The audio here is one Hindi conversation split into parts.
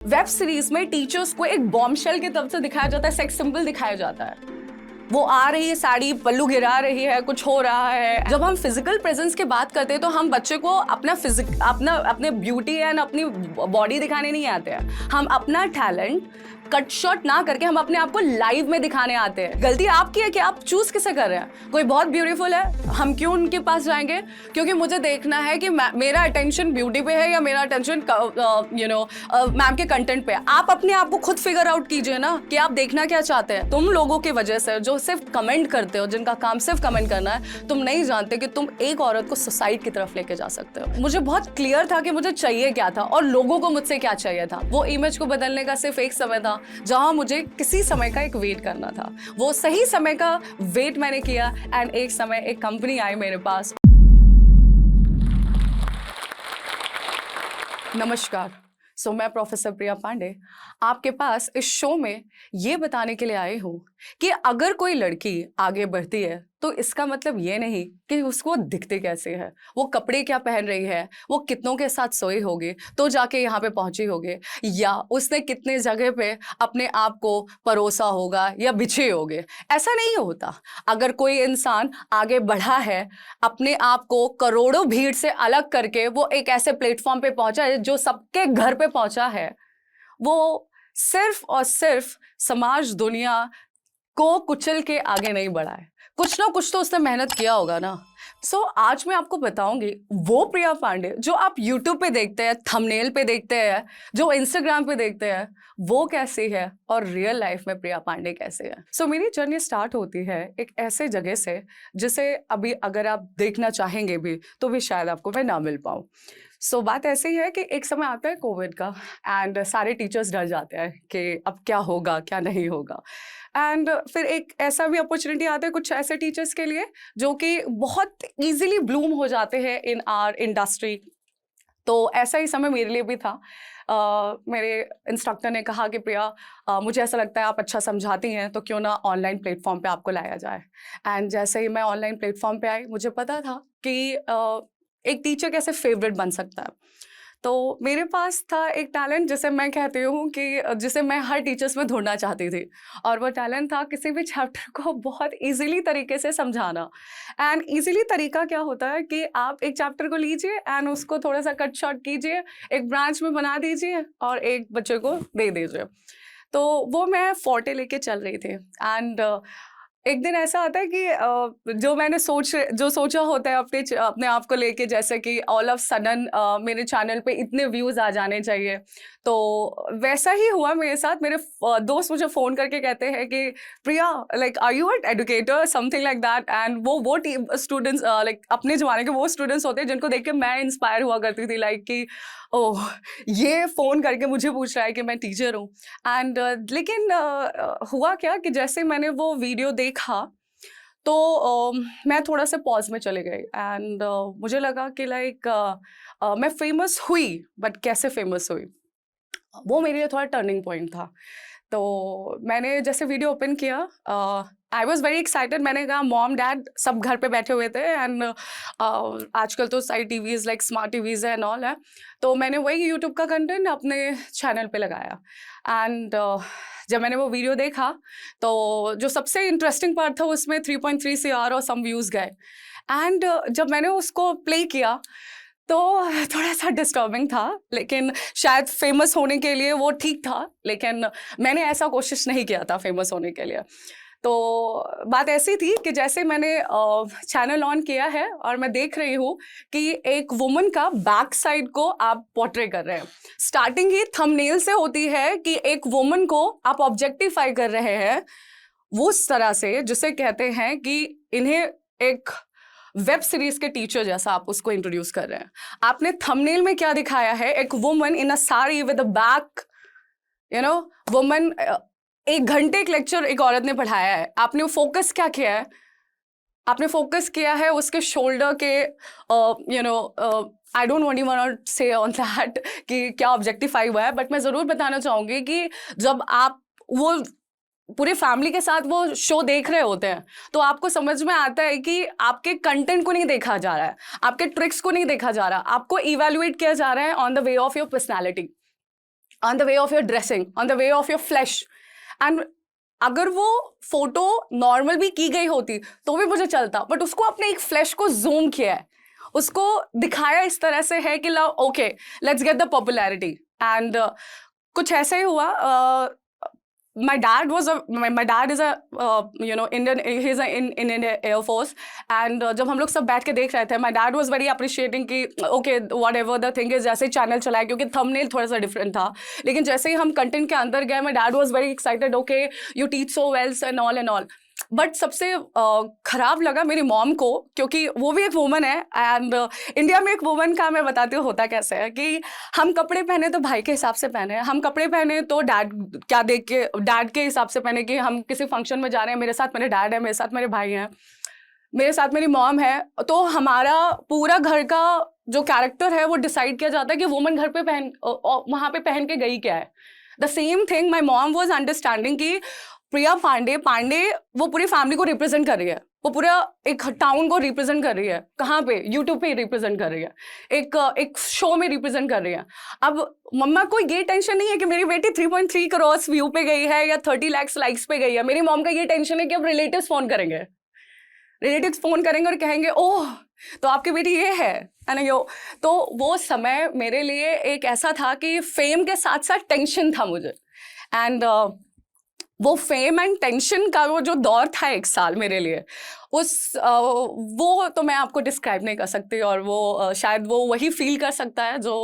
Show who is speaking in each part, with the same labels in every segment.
Speaker 1: वेब सीरीज में टीचर्स को एक बॉम्बशेल की तरफ से दिखाया जाता है, सेक्स सिंबल दिखाया जाता है। वो आ रही है साड़ी, पल्लू गिरा रही है, कुछ हो रहा है। जब हम फिजिकल प्रेजेंस की बात करते हैं तो हम बच्चे को अपने ब्यूटी एंड अपनी बॉडी दिखाने नहीं आते हैं। हम अपना टैलेंट कट शॉट ना करके हम अपने आप को लाइव में दिखाने आते हैं। गलती आपकी है कि आप चूज किसे कर रहे हैं। कोई बहुत ब्यूटीफुल है, हम क्यों उनके पास जाएंगे? क्योंकि मुझे देखना है कि मेरा अटेंशन ब्यूटी पे है या मेरा अटेंशन मैम के कंटेंट पे है। आप अपने आप को खुद फिगर आउट कीजिए ना कि आप देखना क्या चाहते हैं। तुम लोगों की वजह से जो सिर्फ कमेंट करते हो, जिनका काम सिर्फ कमेंट करना है, तुम नहीं जानते कि तुम एक औरत को सुसाइड की तरफ लेके जा सकते हो। मुझे बहुत क्लियर था कि मुझे चाहिए क्या था और लोगों को मुझसे क्या चाहिए था। वो इमेज को बदलने का सिर्फ एक समय था जहां मुझे किसी समय का एक वेट करना था। वो सही समय का वेट मैंने किया एंड एक समय एक कंपनी आई मेरे पास। नमस्कार। मैं प्रोफेसर प्रिया पांडे आपके पास इस शो में ये बताने के लिए आई हूँ कि अगर कोई लड़की आगे बढ़ती है तो इसका मतलब ये नहीं कि उसको दिखते कैसे है, वो कपड़े क्या पहन रही है, वो कितनों के साथ सोई होगी तो जाके यहाँ पे पहुंची होगी, या उसने कितने जगह पे अपने आप को परोसा होगा या बिछे होगे। ऐसा नहीं होता। अगर कोई इंसान आगे बढ़ा है, अपने आप को करोड़ों भीड़ से अलग करके वो एक ऐसे प्लेटफॉर्म पे पहुंचा है जो सबके घर पे पहुंचा है, वो सिर्फ और सिर्फ समाज दुनिया को कुचल के आगे नहीं बढ़ा है। कुछ ना कुछ तो उसने मेहनत किया होगा ना। आज मैं आपको बताऊंगी वो प्रिया पांडे जो आप YouTube पे देखते हैं, थंबनेल पे देखते हैं, जो Instagram पे देखते हैं, वो कैसी है और रियल लाइफ में प्रिया पांडे कैसे है। मेरी जर्नी स्टार्ट होती है एक ऐसे जगह से जिसे अभी अगर आप देखना चाहेंगे भी तो भी शायद आपको मैं ना मिल पाऊँ। बात ऐसी है कि एक समय आता है कोविड का एंड सारे टीचर्स डर जाते हैं कि अब क्या होगा क्या नहीं होगा। एंड फिर एक ऐसा भी अपॉर्चुनिटी आता है कुछ ऐसे टीचर्स के लिए जो कि बहुत इजीली ब्लूम हो जाते हैं इन आवर इंडस्ट्री। तो ऐसा ही समय मेरे लिए भी था। मेरे इंस्ट्रक्टर ने कहा कि प्रिया, मुझे ऐसा लगता है आप अच्छा समझाती हैं तो क्यों ना ऑनलाइन प्लेटफॉर्म पे आपको लाया जाए। एंड जैसे ही मैं ऑनलाइन प्लेटफॉर्म पे आई, मुझे पता था कि एक टीचर कैसे फेवरेट बन सकता है। तो मेरे पास था एक टैलेंट जिसे मैं कहती हूँ कि जिसे मैं हर टीचर्स में ढूंढना चाहती थी, और वो टैलेंट था किसी भी चैप्टर को बहुत इजीली तरीके से समझाना। एंड इजीली तरीका क्या होता है कि आप एक चैप्टर को लीजिए एंड उसको थोड़ा सा कट शॉर्ट कीजिए, एक ब्रांच में बना दीजिए और एक बच्चे को दे दीजिए। तो वो मैं फोर्टे लेके चल रही थी। एंड एक दिन ऐसा आता है कि जो सोचा होता है अपने आप को लेके, जैसे कि ऑल ऑफ सडन मेरे चैनल पे इतने व्यूज आ जाने चाहिए। तो वैसा ही हुआ मेरे साथ। मेरे दोस्त मुझे फोन करके कहते हैं कि Priya, like are you an educator, something like that. And वो स्टूडेंट्स, लाइक अपने जमाने के वो स्टूडेंट्स होते हैं जिनको देख के मैं इंस्पायर हुआ करती थी, लाइक कि ओह, ये फोन करके मुझे पूछ रहा है कि मैं टीचर हूँ। एंड लेकिन हुआ क्या कि जैसे मैंने वो वीडियो देखा तो मैं थोड़ा सा पॉज में चले गई। एंड मुझे लगा कि लाइक मैं फेमस हुई, बट कैसे फेमस हुई, वो मेरे लिए थोड़ा टर्निंग पॉइंट था। तो मैंने जैसे वीडियो ओपन किया, आई वॉज वेरी एक्साइटेड। मैंने कहा मॉम डैड सब घर पे बैठे हुए थे एंड आजकल तो सारी टीवीज़ लाइक स्मार्ट टीवीज़ है एंड ऑल है। तो मैंने वही यूट्यूब का कंटेंट अपने चैनल पे लगाया। एंड जब मैंने वो वीडियो देखा तो जो सबसे इंटरेस्टिंग पार्ट था उसमें 3.3 CR और सम व्यूज़ गए। एंड जब मैंने उसको प्ले किया तो थोड़ा सा डिस्टर्बिंग था, लेकिन शायद फेमस होने के लिए वो ठीक था, लेकिन मैंने ऐसा कोशिश नहीं किया था फेमस होने के लिए। तो बात ऐसी थी कि जैसे मैंने चैनल ऑन किया है और मैं देख रही हूँ कि एक वुमन का बैक साइड को आप पोर्ट्रे कर रहे हैं। स्टार्टिंग ही थंबनेल से होती है कि एक वुमन को आप ऑब्जेक्टिफाई कर रहे हैं वो उस तरह से जिसे कहते हैं कि इन्हें एक वेब सीरीज के टीचर जैसा आप उसको इंट्रोड्यूस कर रहे हैं। आपने थंबनेल में क्या दिखाया है, एक woman in a sari with a back, woman. 1 घंटे एक लेक्चर एक औरत ने पढ़ाया है, आपने फोकस क्या किया है? आपने फोकस किया है उसके शोल्डर के, आई डोंट वांट टू से ऑन दैट कि क्या ऑब्जेक्टिफाई हुआ है, बट मैं जरूर बताना चाहूंगी कि जब आप वो पूरे फैमिली के साथ वो शो देख रहे होते हैं तो आपको समझ में आता है कि आपके कंटेंट को नहीं देखा जा रहा है, आपके ट्रिक्स को नहीं देखा जा रहा, आपको इवैल्यूएट किया जा रहा है on the way of your personality. On the way of your dressing, on the way of your flash. And अगर वो फोटो नॉर्मल भी की गई होती तो भी मुझे चलता, बट उसको अपने एक फ्लैश को जूम किया है, उसको दिखाया इस तरह से है कि okay let's get the popularity. And कुछ ऐसे ही हुआ। my dad was a my dad is a Indian, he's in Indian Air Force, and जब हम लोग सब बैठ के देख रहे थे, my dad was very appreciating कि okay whatever the thing is, जैसे चैनल चलाया, क्योंकि thumbnail थोड़ा सा डिफरेंट था, लेकिन जैसे ही हम कंटेंट के अंदर गए, my dad was very excited, okay you teach so well and all। But सबसे खराब लगा मेरी मॉम को, क्योंकि वो भी एक वुमन है, एंड इंडिया में एक वुमन का मैं बताती हूँ होता कैसे है कि हम कपड़े पहने तो भाई के हिसाब से पहने, हम कपड़े पहने तो डैड क्या देख के डैड के हिसाब से पहने, कि हम किसी फंक्शन में जा रहे हैं, मेरे साथ मेरे डैड है, मेरे साथ मेरे भाई हैं, मेरे साथ मेरी मॉम है, तो हमारा पूरा घर का जो कैरेक्टर है वो डिसाइड किया जाता है कि वुमन घर पे वहाँ पे पहन के गई क्या है। The same thing my mom was understanding कि प्रिया पांडे वो पूरी फैमिली को रिप्रेजेंट कर रही है, वो पूरा एक टाउन को रिप्रेजेंट कर रही है, कहाँ पे, यूट्यूब पे रिप्रेजेंट कर रही है, एक शो में रिप्रेजेंट कर रही है। अब मम्मा को ये टेंशन नहीं है कि मेरी बेटी 3.3 करोड़ व्यू पे गई है या 30 लाख लाइक्स पे गई है, मेरी मॉम का ये टेंशन है कि अब रिलेटिव्स फोन करेंगे, और कहेंगे ओह तो आपकी बेटी ये है ना यो। तो वो समय मेरे लिए एक ऐसा था कि फेम के साथ साथ टेंशन था मुझे, एंड वो फेम एंड टेंशन का वो जो दौर था 1 साल मेरे लिए, वो तो मैं आपको डिस्क्राइब नहीं कर सकती, और वो शायद वो वही फील कर सकता है जो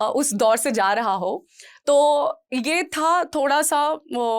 Speaker 1: उस दौर से जा रहा हो। तो ये था थोड़ा सा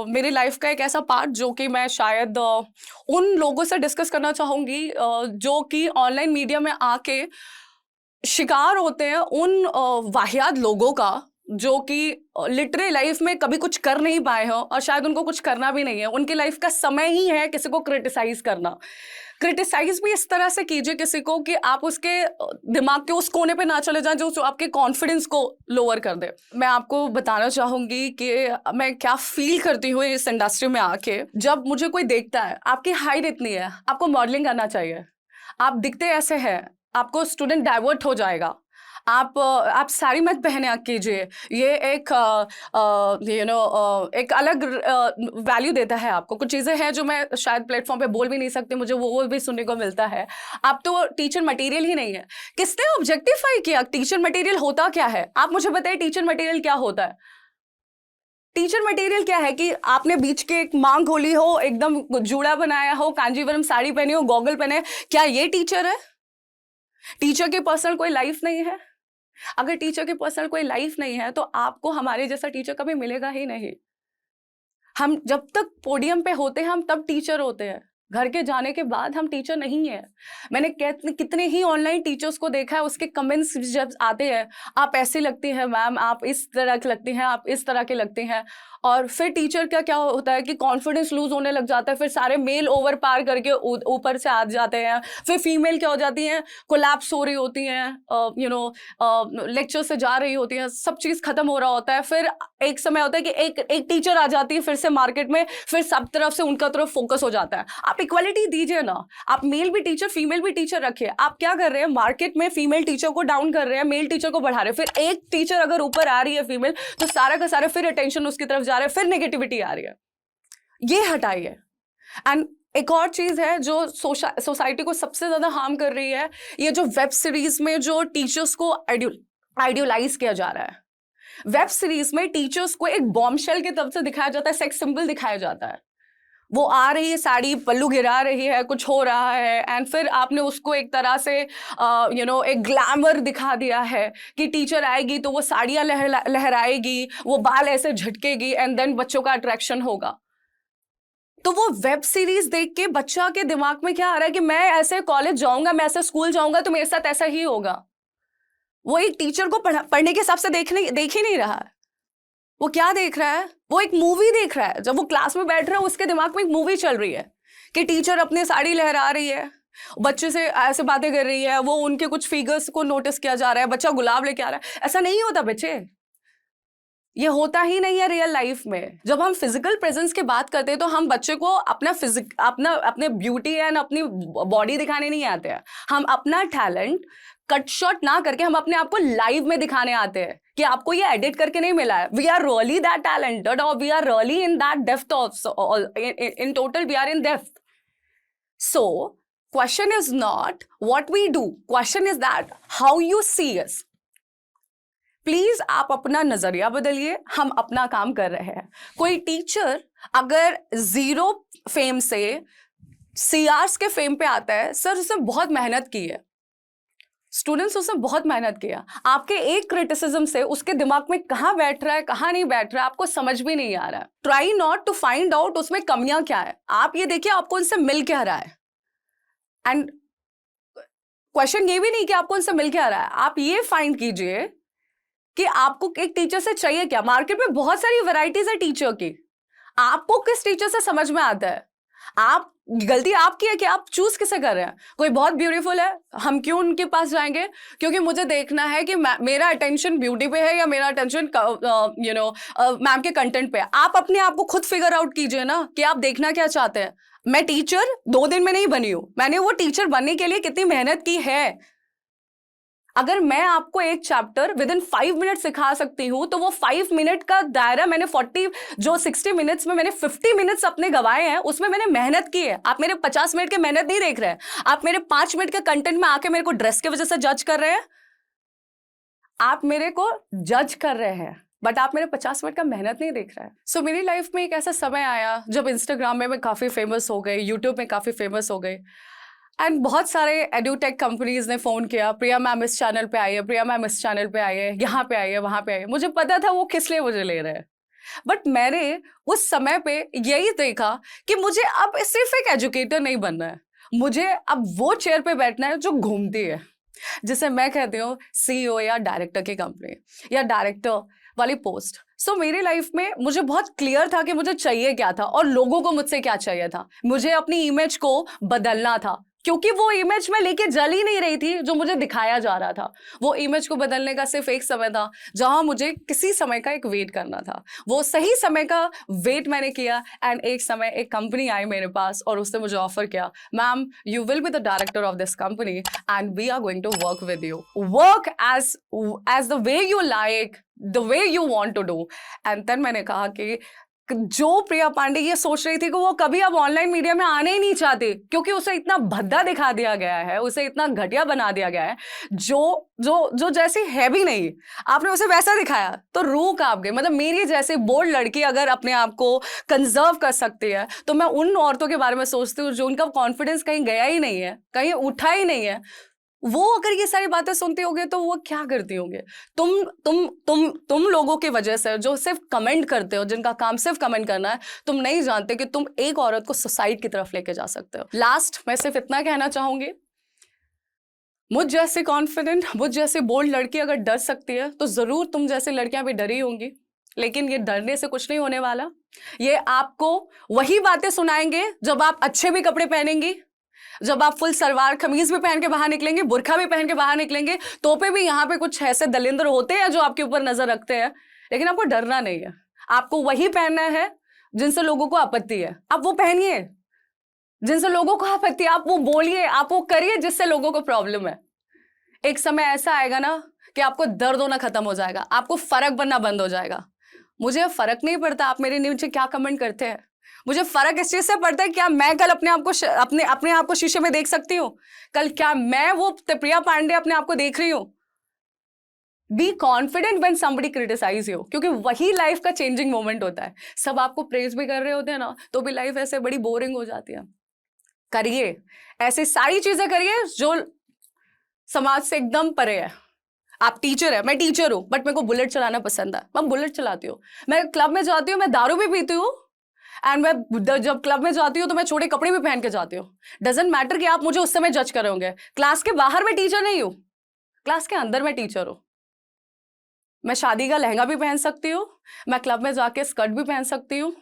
Speaker 1: मेरी लाइफ का एक ऐसा पार्ट जो कि मैं शायद उन लोगों से डिस्कस करना चाहूँगी जो कि ऑनलाइन मीडिया में आके शिकार होते हैं उन वाहियात लोगों का, जो कि लिटरली लाइफ में कभी कुछ कर नहीं पाए हो, और शायद उनको कुछ करना भी नहीं है, उनकी लाइफ का समय ही है किसी को क्रिटिसाइज करना। क्रिटिसाइज भी इस तरह से कीजिए किसी को कि आप उसके दिमाग के उस कोने पे ना चले जाएं जो आपके कॉन्फिडेंस को लोअर कर दे। मैं आपको बताना चाहूँगी कि मैं क्या फील करती हूँ इस इंडस्ट्री में आके। जब मुझे कोई देखता है, आपकी हाइट इतनी है, आपको मॉडलिंग करना चाहिए, आप दिखते ऐसे हैं, आपको स्टूडेंट डाइवर्ट हो जाएगा, आप साड़ी मत पहने कीजिए, ये एक एक अलग वैल्यू देता है आपको। कुछ चीज़ें हैं जो मैं शायद प्लेटफॉर्म पे बोल भी नहीं सकती, मुझे वो भी सुनने को मिलता है। आप तो टीचर मटेरियल ही नहीं है। किसने ऑब्जेक्टिफाई किया टीचर मटेरियल होता क्या है? आप मुझे बताइए टीचर मटेरियल क्या होता है? टीचर मटेरियल क्या है कि आपने बीच के एक मांग खोली हो, एकदम जूड़ा बनाया हो, कांजीवरम साड़ी पहनी हो, गॉगल पहने, क्या ये टीचर है? टीचर की पर्सनल कोई लाइफ नहीं है? अगर टीचर की पर्सनल कोई लाइफ नहीं है तो आपको हमारे जैसा टीचर कभी मिलेगा ही नहीं। हम जब तक पोडियम पे होते हैं हम तब टीचर होते हैं, घर के जाने के बाद हम टीचर नहीं है। मैंने कितने ही ऑनलाइन टीचर्स को देखा है, उसके कमेंट्स जब आते हैं, आप ऐसी लगती हैं मैम, आप इस तरह की लगती हैं, आप इस तरह के लगते हैं, और फिर टीचर का क्या होता है कि कॉन्फिडेंस लूज होने लग जाता है, फिर सारे मेल ओवर पार करके ऊपर से आ जाते हैं, फिर फीमेल क्या हो जाती हैं, कोलैप्स हो रही होती हैं, लेक्चर से जा रही होती हैं, सब चीज़ खत्म हो रहा होता है, फिर एक समय होता है कि एक टीचर आ जाती है फिर से मार्केट में, फिर सब तरफ से उनका तरफ फोकस हो जाता है। आप इक्वालिटी दीजिए ना, आप मेल भी टीचर फीमेल भी टीचर रखिए। आप क्या कर रहे हैं, मार्केट में फीमेल टीचर को डाउन कर रहे हैं, मेल टीचर को बढ़ा रहे हैं। फिर एक टीचर अगर ऊपर आ रही है फीमेल, तो सारा का सारा फिर अटेंशन उसकी तरफ जा रहा है, फिर नेगेटिविटी आ रही है। ये हटाइए। एंड एक और चीज है जो सोसाइटी को सबसे ज्यादा हार्म कर रही है, ये जो वेब सीरीज में जो टीचर्स को आइडियलाइज किया जा रहा है। वेब सीरीज में टीचर्स को एक बॉम्बशेल की तरफ से दिखाया जाता है, सेक्स सिंबल दिखाया जाता है। वो आ रही है, साड़ी पल्लू गिरा रही है, कुछ हो रहा है, एंड फिर आपने उसको एक तरह से एक ग्लैमर दिखा दिया है कि टीचर आएगी तो वो साड़ियाँ लहराएगी, वो बाल ऐसे झटकेगी, एंड देन बच्चों का अट्रैक्शन होगा। तो वो वेब सीरीज देख के बच्चा के दिमाग में क्या आ रहा है कि मैं ऐसे कॉलेज जाऊंगा, मैं ऐसे स्कूल जाऊंगा तो मेरे साथ ऐसा ही होगा। वो एक टीचर को पढ़ने के हिसाब से देख ही नहीं रहा है। वो क्या देख रहा है, वो एक मूवी देख रहा है। जब वो क्लास में बैठ रहा है उसके दिमाग में एक मूवी चल रही है कि टीचर अपनी साड़ी लहरा रही है, बच्चे से ऐसे बातें कर रही है, वो उनके कुछ फिगर्स को नोटिस किया जा रहा है, बच्चा गुलाब लेके आ रहा है। ऐसा नहीं होता बच्चे, ये होता ही नहीं है रियल लाइफ में। जब हम फिजिकल प्रेजेंस की बात करते हैं तो हम बच्चे को अपने ब्यूटी एंड अपनी बॉडी दिखाने नहीं आते हैं। हम अपना टैलेंट कट शॉट ना करके हम अपने आप को लाइव में दिखाने आते हैं कि आपको ये एडिट करके नहीं मिला है। We are really that talented और we are really in that depth also, in total we are in depth. So question is not what we do, question is that how you see us. Please आप अपना नजरिया बदलिए, हम अपना काम कर रहे हैं। कोई टीचर अगर 0 फेम से CRs के फेम पे आता है, सर उसने बहुत मेहनत की है, स्टूडेंट्स उसने बहुत मेहनत किया। आपके एक क्रिटिसिज्म से उसके दिमाग में कहाँ बैठ रहा है कहाँ नहीं बैठ रहा है आपको समझ भी नहीं आ रहा है। Try not to find out उसमें कमियां क्या है, आप ये देखिए आपको उनसे मिल क्या रहा है। एंड क्वेश्चन ये भी नहीं कि आपको उनसे मिल क्या रहा है, आप ये फाइंड कीजिए कि आपको एक टीचर से चाहिए क्या। मार्केट में बहुत सारी वैरायटीज है टीचर की, आपको किस टीचर से समझ में आता है। आप गलती आपकी है कि आप चूज किसे कर रहे हैं। कोई बहुत ब्यूटीफुल है, हम क्यों उनके पास जाएंगे, क्योंकि मुझे देखना है कि मेरा अटेंशन ब्यूटी पे है या मेरा अटेंशन मैम के कंटेंट पे है। आप अपने आप को खुद फिगर आउट कीजिए ना कि आप देखना क्या चाहते हैं। मैं टीचर 2 दिन में नहीं बनी हूं, मैंने वो टीचर बनने के लिए कितनी मेहनत की है। अगर मैं आपको एक चैप्टर विद इन 5 मिनट सिखा सकती हूं तो वो 5 मिनट का दायरा मैंने 60 मिनट्स में मैंने 50 मिनट्स अपने गवाए हैं, उसमें मैंने मेहनत की है। आप मेरे 50 मिनट की मेहनत नहीं देख रहे हैं, आप मेरे 5 मिनट के कंटेंट में आके मेरे को ड्रेस की वजह से जज कर रहे हैं। आप मेरे को जज कर रहे हैं बट आप मेरे 50 मिनट का मेहनत नहीं देख रहे हैं। सो मेरी लाइफ में एक ऐसा समय आया जब इंस्टाग्राम में मैं काफी फेमस हो गई, यूट्यूब में काफी फेमस हो गई एंड बहुत सारे एड्यूटेक कंपनीज ने फ़ोन किया, प्रिया मैम इस चैनल पे आई है, प्रिया मैम इस चैनल पे आई है, यहाँ पे आई है, वहाँ पे आई है। मुझे पता था वो किस लिए मुझे ले रहे हैं, बट मैंने उस समय पे यही देखा कि मुझे अब सिर्फ एक एजुकेटर नहीं बनना है, मुझे अब वो चेयर पे बैठना है जो घूमती है, जिसे मैं कहती हूँ CEO या डायरेक्टर की कंपनी या डायरेक्टर वाली पोस्ट। सो मेरी लाइफ में मुझे बहुत क्लियर था कि मुझे चाहिए क्या था और लोगों को मुझसे क्या चाहिए था। मुझे अपनी इमेज को बदलना था क्योंकि वो इमेज मैं लेके जल ही नहीं रही थी जो मुझे दिखाया जा रहा था। वो इमेज को बदलने का सिर्फ एक समय था जहां मुझे किसी समय का एक वेट करना था। वो सही समय का वेट मैंने किया एंड एक समय एक कंपनी आई मेरे पास और उसने मुझे ऑफर किया, ma'am you will be the director of this company and we are going to work with you, work as the way you like, the way you want to do. And then मैंने कहा कि जो प्रिया पांडे ये सोच रही थी कि वो कभी अब ऑनलाइन मीडिया में आने ही नहीं चाहती क्योंकि उसे इतना भद्दा दिखा दिया गया है, उसे इतना घटिया बना दिया गया है, जो जो जो जैसी है भी नहीं, आपने उसे वैसा दिखाया तो रूह कांप गई। मतलब मेरी जैसी बोल्ड लड़की अगर अपने आप को कंजर्व कर सकती है तो मैं उन औरतों के बारे में सोचती हूँ जो उनका कॉन्फिडेंस कहीं गया ही नहीं है, कहीं उठा ही नहीं है। वो अगर ये सारी बातें सुनते होंगे तो वो क्या करती होंगे। तुम लोगों की वजह से जो सिर्फ कमेंट करते हो, जिनका काम सिर्फ कमेंट करना है, तुम नहीं जानते कि तुम एक औरत को सुसाइड की तरफ लेके जा सकते हो। लास्ट मैं सिर्फ इतना कहना चाहूंगी, मुझ जैसे कॉन्फिडेंट, मुझ जैसे बोल्ड लड़की अगर डर सकती है तो जरूर तुम जैसी लड़कियां भी डरी होंगी, लेकिन ये डरने से कुछ नहीं होने वाला। ये आपको वही बातें सुनाएंगे जब आप अच्छे भी कपड़े पहनेंगी, जब आप फुल सलवार कमीज भी पहन के बाहर निकलेंगे, बुरखा भी पहन के बाहर निकलेंगे, तो पे भी यहाँ पे कुछ ऐसे दलिंद्र होते हैं जो आपके ऊपर नजर रखते हैं, लेकिन आपको डरना नहीं है। आपको वही पहनना है जिनसे लोगों को आपत्ति है, आप वो पहनिए। जिनसे लोगों को आपत्ति है आप वो बोलिए, आप वो करिए जिससे लोगों को प्रॉब्लम है। एक समय ऐसा आएगा ना कि आपको दर्द होना खत्म हो जाएगा, आपको फर्क बनना बंद हो जाएगा। मुझे फर्क नहीं पड़ता आप मेरे नीचे क्या कमेंट करते हैं, मुझे फर्क इस चीज से पड़ता है क्या मैं कल अपने आप को शीशे में देख सकती हूँ, कल क्या मैं वो प्रिया पांडे अपने आप को देख रही हूँ। Be confident when somebody criticise you, क्योंकि वही लाइफ का चेंजिंग मोमेंट होता है। सब आपको प्रेज भी कर रहे होते हैं ना तो भी लाइफ ऐसे बड़ी बोरिंग हो जाती है। करिए ऐसी सारी चीजें करिए जो समाज से एकदम परे है। आप टीचर है, मैं टीचर हूं बट मेरे को बुलेट चलाना पसंद है, मैं बुलेट चलाती हूँ। मैं क्लब में जाती हूँ, मैं दारू भी पीती हूँ एंड मैं जब क्लब में जाती हूँ तो मैं छोटे कपड़े भी पहन के जाती हूँ। डजेंट मैटर कि आप मुझे उस समय जज कर रहे होंगे। क्लास के बाहर मैं टीचर नहीं हूँ, क्लास के अंदर मैं टीचर हूँ। मैं शादी का लहंगा भी पहन सकती हूँ, मैं क्लब में जाके स्कर्ट भी पहन सकती हूँ,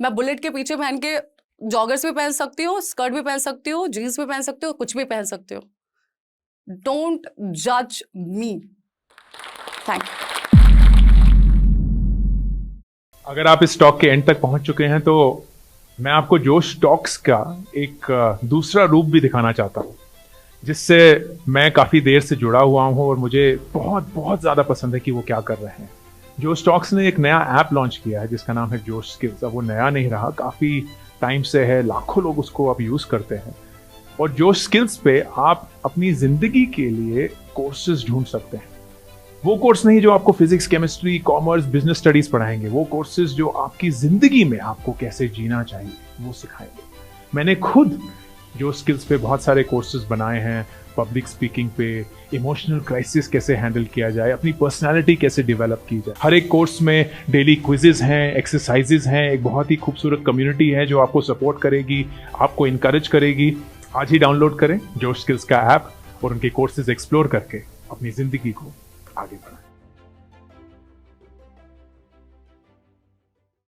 Speaker 1: मैं बुलेट के पीछे पहन के जॉगर्स भी पहन सकती हूँ, स्कर्ट भी पहन सकती हूँ, जीन्स भी पहन सकती हूँ, कुछ भी पहन सकती हूँ। डोंट जज मी। Thank you.
Speaker 2: अगर आप इस टॉक के एंड तक पहुंच चुके हैं तो मैं आपको जोश टॉक्स का एक दूसरा रूप भी दिखाना चाहता हूं, जिससे मैं काफ़ी देर से जुड़ा हुआ हूं और मुझे बहुत बहुत ज़्यादा पसंद है कि वो क्या कर रहे हैं। जोश टॉक्स ने एक नया ऐप लॉन्च किया है जिसका नाम है जोश स्किल्स। अब वो नया नहीं रहा, काफ़ी टाइम से है, लाखों लोग उसको अब यूज़ करते हैं। और जोश स्किल्स पे आप अपनी ज़िंदगी के लिए कोर्सेज ढूंढ सकते हैं। वो कोर्स नहीं जो आपको physics, chemistry, commerce, business studies पढ़ाएंगे, वो कोर्सेज जो आपकी जिंदगी में आपको कैसे जीना चाहिए वो सिखाएंगे। मैंने खुद जो स्किल्स पे बहुत सारे कोर्सेज बनाए हैं, पब्लिक स्पीकिंग पे, इमोशनल क्राइसिस कैसे हैंडल किया जाए, अपनी पर्सनालिटी कैसे डेवलप की जाए। हर एक कोर्स में डेली क्विजेज हैं, एक्सरसाइजेज हैं, एक बहुत ही खूबसूरत कम्युनिटी है जो आपको सपोर्ट करेगी, आपको इनकरेज करेगी। आज ही डाउनलोड करें जोश स्किल्स का ऐप और उनके कोर्सेज एक्सप्लोर करके अपनी जिंदगी को आगे बढ़ाएं।